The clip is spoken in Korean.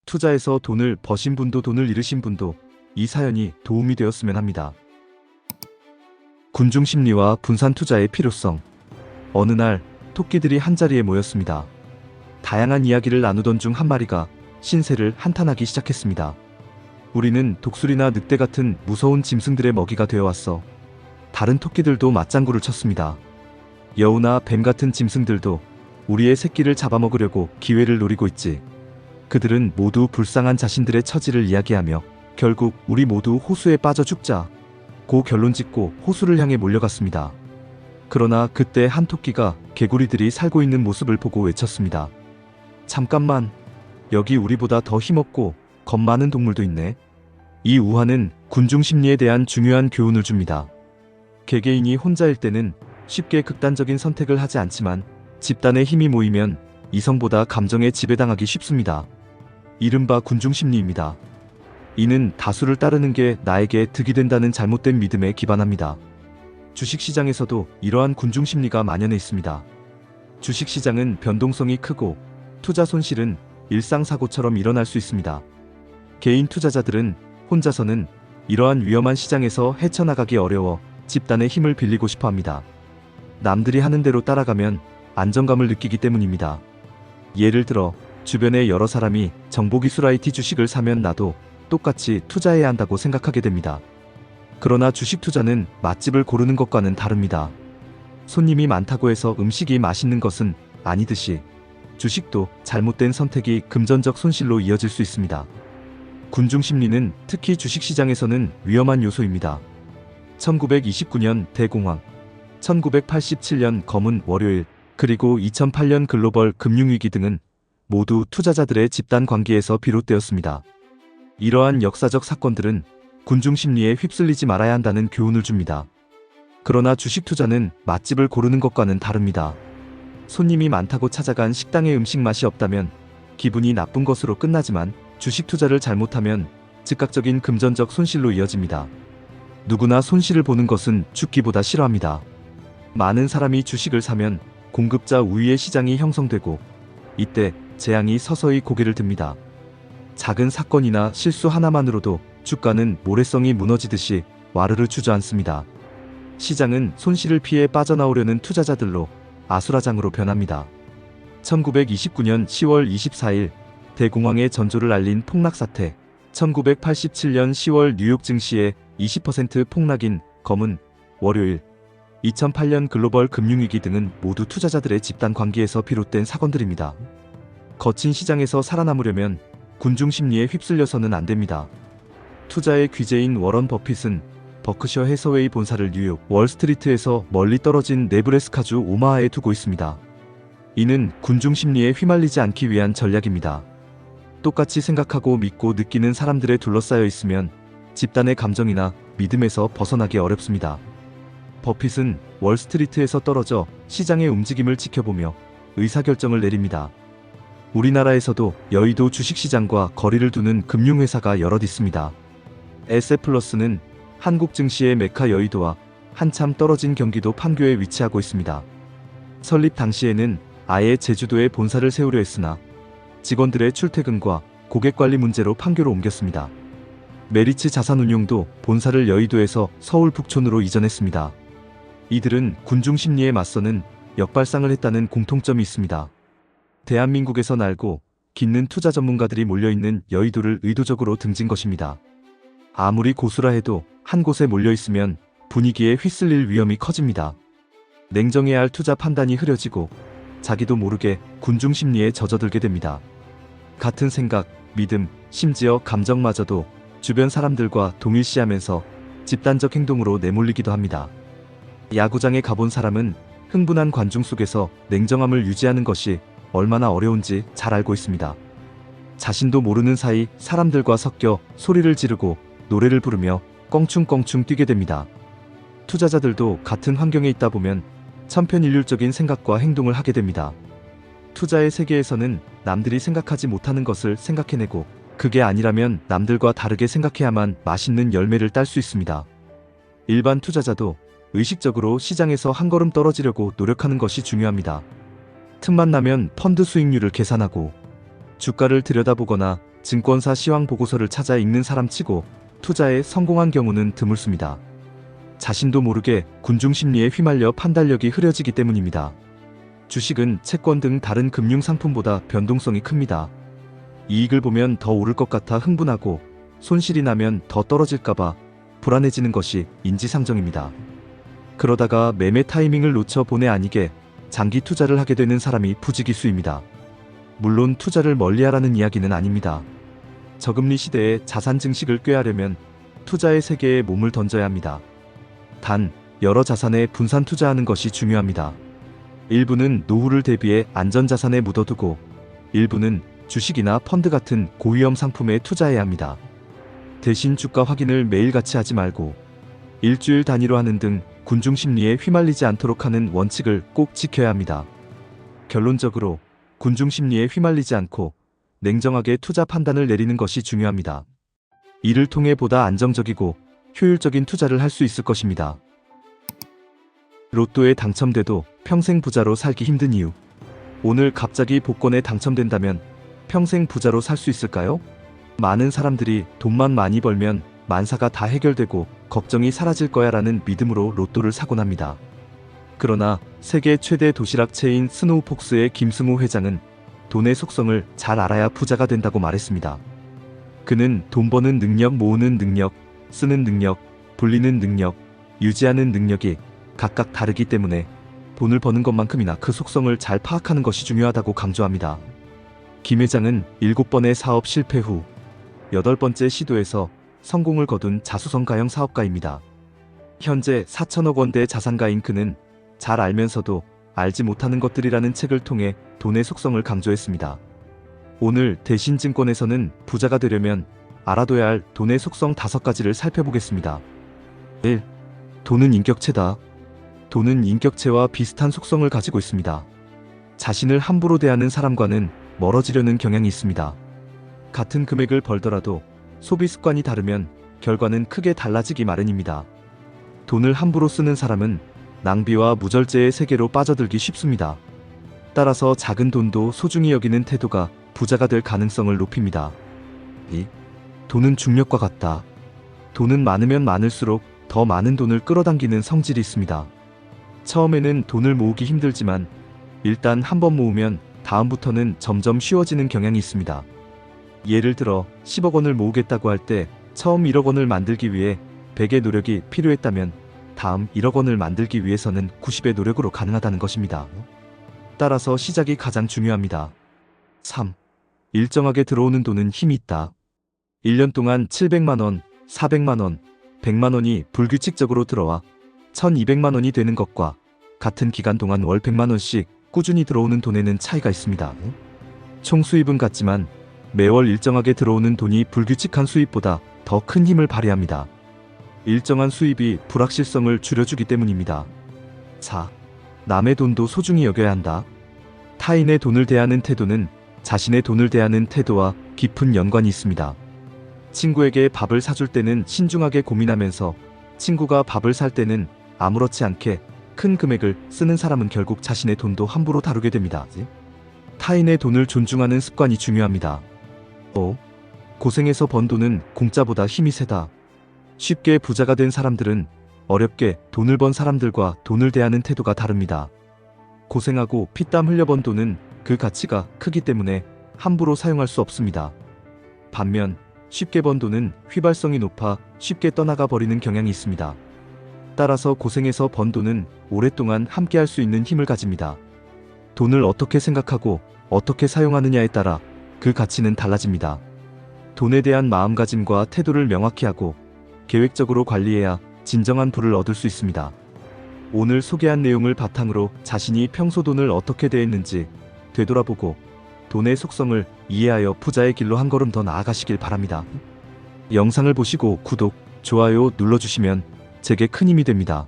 투자해서 돈을 버신 분도 돈을 잃으신 분도 이 사연이 도움이 되었으면 합니다. 군중 심리와 분산 투자의 필요성. 어느 날 토끼들이 한자리에 모였습니다. 다양한 이야기를 나누던 중 한 마리가 신세를 한탄하기 시작했습니다. 우리는 독수리나 늑대 같은 무서운 짐승들의 먹이가 되어왔어. 다른 토끼들도 맞장구를 쳤습니다. 여우나 뱀 같은 짐승들도 우리의 새끼를 잡아먹으려고 기회를 노리고 있지. 그들은 모두 불쌍한 자신들의 처지를 이야기하며 결국 우리 모두 호수에 빠져 죽자 고 결론 짓고 호수를 향해 몰려갔습니다. 그러나 그때 한 토끼가 개구리들이 살고 있는 모습을 보고 외쳤습니다. 잠깐만, 여기 우리보다 더 힘없고 겁 많은 동물도 있네. 이 우화는 군중 심리에 대한 중요한 교훈을 줍니다. 개개인이 혼자일 때는 쉽게 극단적인 선택을 하지 않지만 집단의 힘이 모이면 이성보다 감정에 지배당하기 쉽습니다. 이른바 군중 심리입니다. 이는 다수를 따르는 게 나에게 득이 된다는 잘못된 믿음에 기반합니다. 주식시장에서도 이러한 군중 심리가 만연해 있습니다. 주식시장은 변동성이 크고 투자 손실은 일상사고처럼 일어날 수 있습니다. 개인 투자자들은 혼자서는 이러한 위험한 시장에서 헤쳐나가기 어려워 집단의 힘을 빌리고 싶어 합니다. 남들이 하는 대로 따라가면 안정감을 느끼기 때문입니다. 예를 들어 주변에 여러 사람이 정보기술 IT 주식을 사면 나도 똑같이 투자해야 한다고 생각하게 됩니다. 그러나 주식 투자는 맛집을 고르는 것과는 다릅니다. 손님이 많다고 해서 음식이 맛있는 것은 아니듯이 주식도 잘못된 선택이 금전적 손실로 이어질 수 있습니다. 군중 심리는 특히 주식시장에서는 위험한 요소입니다. 1929년 대공황, 1987년 검은 월요일, 그리고 2008년 글로벌 금융위기 등은 모두 투자자들의 집단 관계에서 비롯되었습니다. 이러한 역사적 사건들은 군중 심리에 휩쓸리지 말아야 한다는 교훈을 줍니다. 그러나 주식 투자는 맛집을 고르는 것과는 다릅니다. 손님이 많다고 찾아간 식당의 음식 맛이 없다면 기분이 나쁜 것으로 끝나지만 주식 투자를 잘못하면 즉각적인 금전적 손실로 이어집니다. 누구나 손실을 보는 것은 죽기보다 싫어합니다. 많은 사람이 주식을 사면 공급자 우위의 시장이 형성되고 이때 재앙이 서서히 고개를 듭니다. 작은 사건이나 실수 하나만으로도 주가는 모래성이 무너지듯이 와르르 주저앉습니다. 시장은 손실을 피해 빠져나오려는 투자자들로 아수라장으로 변합니다. 1929년 10월 24일 대공황의 전조를 알린 폭락사태, 1987년 10월 뉴욕 증시의 20% 폭락인 검은 월요일, 2008년 글로벌 금융위기 등은 모두 투자자들의 집단 관계에서 비롯된 사건들입니다. 거친 시장에서 살아남으려면 군중 심리에 휩쓸려서는 안 됩니다. 투자의 귀재인 워런 버핏은 버크셔 해서웨이 본사를 뉴욕 월스트리트에서 멀리 떨어진 네브래스카주 오마하에 두고 있습니다. 이는 군중 심리에 휘말리지 않기 위한 전략입니다. 똑같이 생각하고 믿고 느끼는 사람들에 둘러싸여 있으면 집단의 감정이나 믿음에서 벗어나기 어렵습니다. 버핏은 월스트리트에서 떨어져 시장의 움직임을 지켜보며 의사결정을 내립니다. 우리나라에서도 여의도 주식시장과 거리를 두는 금융회사가 여럿 있습니다. 에셋플러스는 한국 증시의 메카 여의도와 한참 떨어진 경기도 판교에 위치하고 있습니다. 설립 당시에는 아예 제주도에 본사를 세우려 했으나 직원들의 출퇴근과 고객관리 문제로 판교로 옮겼습니다. 메리츠 자산운용도 본사를 여의도에서 서울 북촌으로 이전했습니다. 이들은 군중 심리에 맞서는 역발상을 했다는 공통점이 있습니다. 대한민국에서 날고 깃는 투자 전문가들이 몰려있는 여의도를 의도적으로 등진 것입니다. 아무리 고수라 해도 한 곳에 몰려있으면 분위기에 휩쓸릴 위험이 커집니다. 냉정해야 할 투자 판단이 흐려지고 자기도 모르게 군중 심리에 젖어들게 됩니다. 같은 생각, 믿음, 심지어 감정마저도 주변 사람들과 동일시하면서 집단적 행동으로 내몰리기도 합니다. 야구장에 가본 사람은 흥분한 관중 속에서 냉정함을 유지하는 것이 얼마나 어려운지 잘 알고 있습니다. 자신도 모르는 사이 사람들과 섞여 소리를 지르고 노래를 부르며 껑충껑충 뛰게 됩니다. 투자자들도 같은 환경에 있다 보면 천편일률적인 생각과 행동을 하게 됩니다. 투자의 세계에서는 남들이 생각하지 못하는 것을 생각해내고 그게 아니라면 남들과 다르게 생각해야만 맛있는 열매를 딸 수 있습니다. 일반 투자자도 의식적으로 시장에서 한 걸음 떨어지려고 노력하는 것이 중요합니다. 틈만 나면 펀드 수익률을 계산하고 주가를 들여다보거나 증권사 시황 보고서를 찾아 읽는 사람치고 투자에 성공한 경우는 드물습니다. 자신도 모르게 군중 심리에 휘말려 판단력이 흐려지기 때문입니다. 주식은 채권 등 다른 금융 상품보다 변동성이 큽니다. 이익을 보면 더 오를 것 같아 흥분하고 손실이 나면 더 떨어질까봐 불안해지는 것이 인지상정입니다. 그러다가 매매 타이밍을 놓쳐 본의 아니게 장기 투자를 하게 되는 사람이 부지기수입니다. 물론 투자를 멀리하라는 이야기는 아닙니다. 저금리 시대에 자산 증식을 꾀하려면 투자의 세계에 몸을 던져야 합니다. 단, 여러 자산에 분산 투자하는 것이 중요합니다. 일부는 노후를 대비해 안전자산에 묻어두고 일부는 주식이나 펀드 같은 고위험 상품에 투자해야 합니다. 대신 주가 확인을 매일같이 하지 말고 일주일 단위로 하는 등 군중 심리에 휘말리지 않도록 하는 원칙을 꼭 지켜야 합니다. 결론적으로 군중 심리에 휘말리지 않고 냉정하게 투자 판단을 내리는 것이 중요합니다. 이를 통해 보다 안정적이고 효율적인 투자를 할 수 있을 것입니다. 로또에 당첨돼도 평생 부자로 살기 힘든 이유. 오늘 갑자기 복권에 당첨된다면 평생 부자로 살 수 있을까요? 많은 사람들이 돈만 많이 벌면 만사가 다 해결되고 걱정이 사라질 거야 라는 믿음으로 로또를 사곤 합니다. 그러나 세계 최대 도시락 체인 스노우폭스의 김승우 회장은 돈의 속성을 잘 알아야 부자가 된다고 말했습니다. 그는 돈 버는 능력, 모으는 능력, 쓰는 능력, 불리는 능력, 유지하는 능력이 각각 다르기 때문에 돈을 버는 것만큼이나 그 속성을 잘 파악하는 것이 중요하다고 강조합니다. 김 회장은 7번의 사업 실패 후 8번째 시도에서 성공을 거둔 자수성가형 사업가입니다. 현재 4천억 원대 자산가인 그는 잘 알면서도 알지 못하는 것들이라는 책을 통해 돈의 속성을 강조했습니다. 오늘 대신증권에서는 부자가 되려면 알아둬야 할 돈의 속성 5가지를 살펴보겠습니다. 1. 돈은 인격체다. 돈은 인격체와 비슷한 속성을 가지고 있습니다. 자신을 함부로 대하는 사람과는 멀어지려는 경향이 있습니다. 같은 금액을 벌더라도 소비 습관이 다르면 결과는 크게 달라지기 마련입니다. 돈을 함부로 쓰는 사람은 낭비와 무절제의 세계로 빠져들기 쉽습니다. 따라서 작은 돈도 소중히 여기는 태도가 부자가 될 가능성을 높입니다. 2. 돈은 중력과 같다. 돈은 많으면 많을수록 더 많은 돈을 끌어당기는 성질이 있습니다. 처음에는 돈을 모으기 힘들지만 일단 한번 모으면 다음부터는 점점 쉬워지는 경향이 있습니다. 예를 들어 10억 원을 모으겠다고 할 때 처음 1억 원을 만들기 위해 100의 노력이 필요했다면 다음 1억 원을 만들기 위해서는 90의 노력으로 가능하다는 것입니다. 따라서 시작이 가장 중요합니다. 3. 일정하게 들어오는 돈은 힘이 있다. 1년 동안 700만 원, 400만 원, 100만 원이 불규칙적으로 들어와 1200만 원이 되는 것과 같은 기간 동안 월 100만 원씩 꾸준히 들어오는 돈에는 차이가 있습니다. 총 수입은 같지만 매월 일정하게 들어오는 돈이 불규칙한 수입보다 더 큰 힘을 발휘합니다. 일정한 수입이 불확실성을 줄여주기 때문입니다. 4. 남의 돈도 소중히 여겨야 한다. 타인의 돈을 대하는 태도는 자신의 돈을 대하는 태도와 깊은 연관이 있습니다. 친구에게 밥을 사줄 때는 신중하게 고민하면서 친구가 밥을 살 때는 아무렇지 않게 큰 금액을 쓰는 사람은 결국 자신의 돈도 함부로 다루게 됩니다. 타인의 돈을 존중하는 습관이 중요합니다. 5. 고생해서 번 돈은 공짜보다 힘이 세다. 쉽게 부자가 된 사람들은 어렵게 돈을 번 사람들과 돈을 대하는 태도가 다릅니다. 고생하고 피땀 흘려 번 돈은 그 가치가 크기 때문에 함부로 사용할 수 없습니다. 반면 쉽게 번 돈은 휘발성이 높아 쉽게 떠나가 버리는 경향이 있습니다. 따라서 고생해서 번 돈은 오랫동안 함께할 수 있는 힘을 가집니다. 돈을 어떻게 생각하고 어떻게 사용하느냐에 따라 그 가치는 달라집니다. 돈에 대한 마음가짐과 태도를 명확히 하고 계획적으로 관리해야 진정한 부를 얻을 수 있습니다. 오늘 소개한 내용을 바탕으로 자신이 평소 돈을 어떻게 대했는지 되돌아보고 돈의 속성을 이해하여 부자의 길로 한 걸음 더 나아가시길 바랍니다. 영상을 보시고 구독, 좋아요 눌러주시면 제게 큰 힘이 됩니다.